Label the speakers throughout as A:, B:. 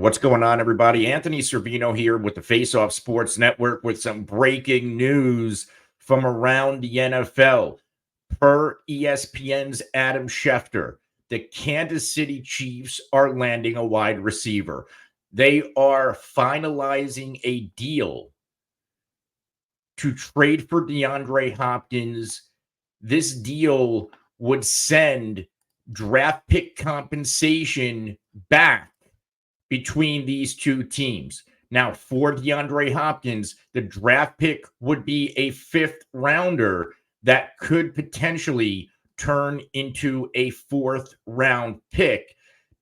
A: What's going on, everybody? Anthony Servino here with the Face Off Sports Network with some breaking news from around the NFL. Per ESPN's Adam Schefter, the Kansas City Chiefs are landing a wide receiver. They are finalizing a deal to trade for DeAndre Hopkins. This deal would send draft pick compensation back between these two teams. Now, for DeAndre Hopkins, the draft pick would be a fifth rounder that could potentially turn into a fourth round pick,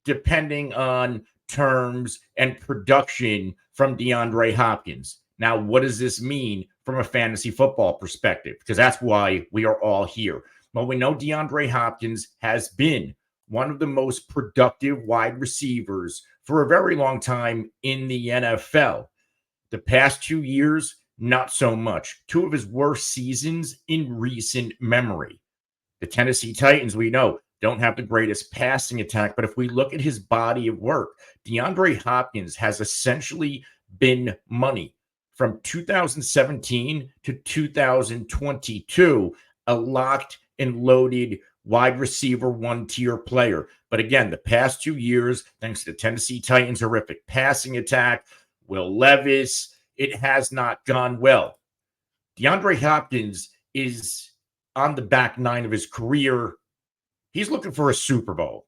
A: depending on terms and production from DeAndre Hopkins. Now, what does this mean from a fantasy football perspective? Because that's why we are all here. Well, we know DeAndre Hopkins has been one of the most productive wide receivers for a very long time in the NFL. The past 2 years, not so much. Two of his worst seasons in recent memory. The Tennessee Titans, we know, don't have the greatest passing attack, but if we look at his body of work, DeAndre Hopkins has essentially been money from 2017 to 2022, a locked and loaded wide receiver, one-tier player. But again, the past 2 years, thanks to the Tennessee Titans' horrific passing attack, Will Levis, it has not gone well. DeAndre Hopkins is on the back nine of his career. He's looking for a Super Bowl.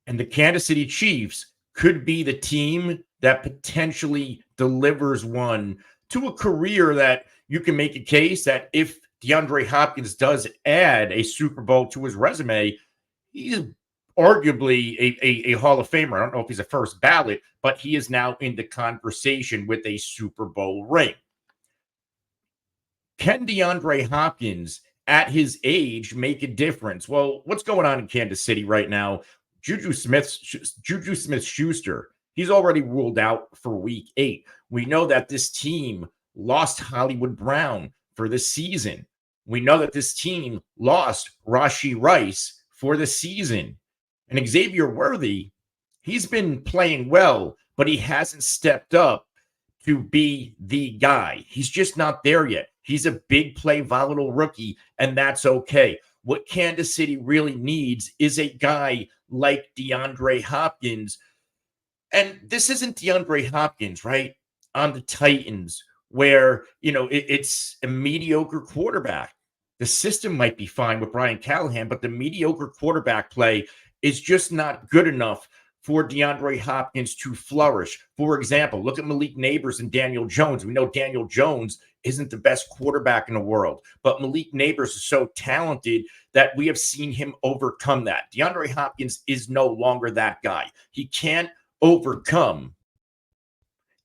A: And the Kansas City Chiefs could be the team that potentially delivers one to a career that you can make a case that if DeAndre Hopkins does add a Super Bowl to his resume, he's arguably a Hall of Famer. I don't know if he's a first ballot, but he is now in the conversation with a Super Bowl ring. Can DeAndre Hopkins, at his age, make a difference? Well, what's going on in Kansas City right now? Juju Smith-Schuster, he's already ruled out for Week 8. We know that this team lost Hollywood Brown for the season. We know that this team lost Rashee Rice for the season. And Xavier Worthy, he's been playing well, but he hasn't stepped up to be the guy. He's just not there yet. He's a big play, volatile rookie, and that's okay. What Kansas City really needs is a guy like DeAndre Hopkins. And this isn't DeAndre Hopkins, right? On the Titans, where, it's a mediocre quarterback. The system might be fine with Brian Callahan, but the mediocre quarterback play is just not good enough for DeAndre Hopkins to flourish. For example, look at Malik Nabers and Daniel Jones. We know Daniel Jones isn't the best quarterback in the world, but Malik Nabers is so talented that we have seen him overcome that. DeAndre Hopkins is no longer that guy. He can't overcome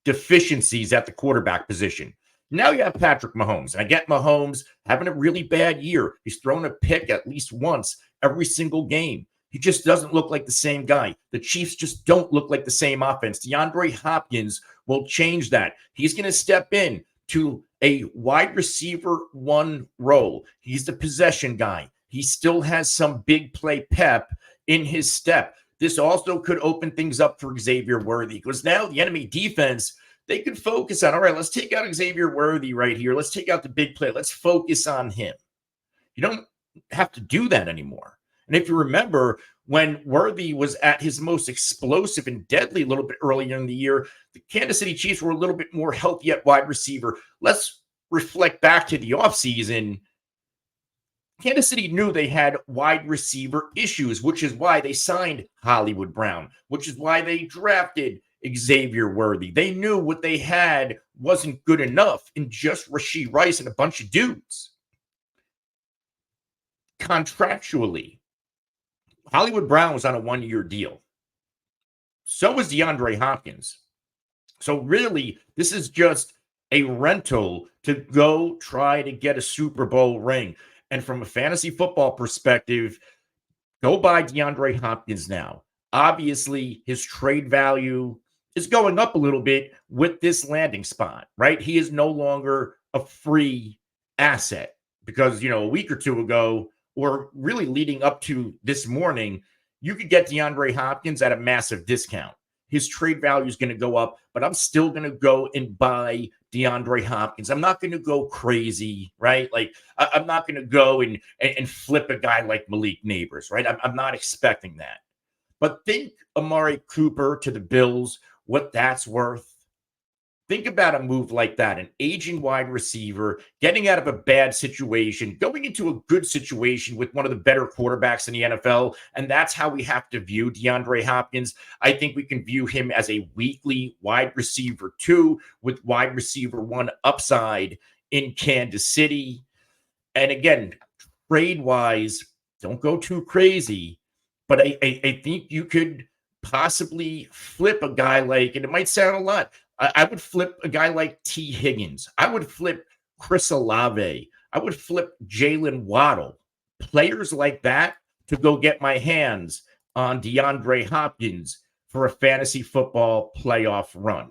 A: deficiencies at the quarterback position. Now you have Patrick Mahomes. And I get Mahomes having a really bad year. He's thrown a pick at least once every single game. He just doesn't look like the same guy. The Chiefs just don't look like the same offense. DeAndre Hopkins will change that. He's going to step in to a wide receiver one role. He's the possession guy. He still has some big play pep in his step. This also could open things up for Xavier Worthy because now the enemy defense, they could focus on, all right, let's take out Xavier Worthy right here. Let's take out the big play. Let's focus on him. You don't have to do that anymore. And if you remember, when Worthy was at his most explosive and deadly a little bit earlier in the year, the Kansas City Chiefs were a little bit more healthy at wide receiver. Let's reflect back to the offseason. Kansas City knew they had wide receiver issues, which is why they signed Hollywood Brown, which is why they drafted Xavier Worthy. They knew what they had wasn't good enough in just Rashee Rice and a bunch of dudes. Contractually, Hollywood Brown was on a 1-year deal. So was DeAndre Hopkins. So really, this is just a rental to go try to get a Super Bowl ring. And from a fantasy football perspective, go buy DeAndre Hopkins now. Obviously, his trade value is going up a little bit with this landing spot, right? He is no longer a free asset because, a week or two ago, or really leading up to this morning, you could get DeAndre Hopkins at a massive discount. his trade value is going to go up, but I'm still going to go and buy DeAndre Hopkins. I'm not going to go crazy, right? Like I'm not going to go and flip a guy like Malik Neighbors, right? I'm not expecting that. But think Amari Cooper to the Bills, what that's worth. Think about a move like that, an aging wide receiver, getting out of a bad situation, going into a good situation with one of the better quarterbacks in the NFL. And that's how we have to view DeAndre Hopkins. I think we can view him as a weekly wide receiver 2 with wide receiver 1 upside in Kansas City. And again, trade-wise, don't go too crazy, but I think you could possibly flip a guy like, and it might sound a lot, I would flip a guy like T. Higgins. I would flip Chris Olave. I would flip Jalen Waddle. Players like that to go get my hands on DeAndre Hopkins for a fantasy football playoff run.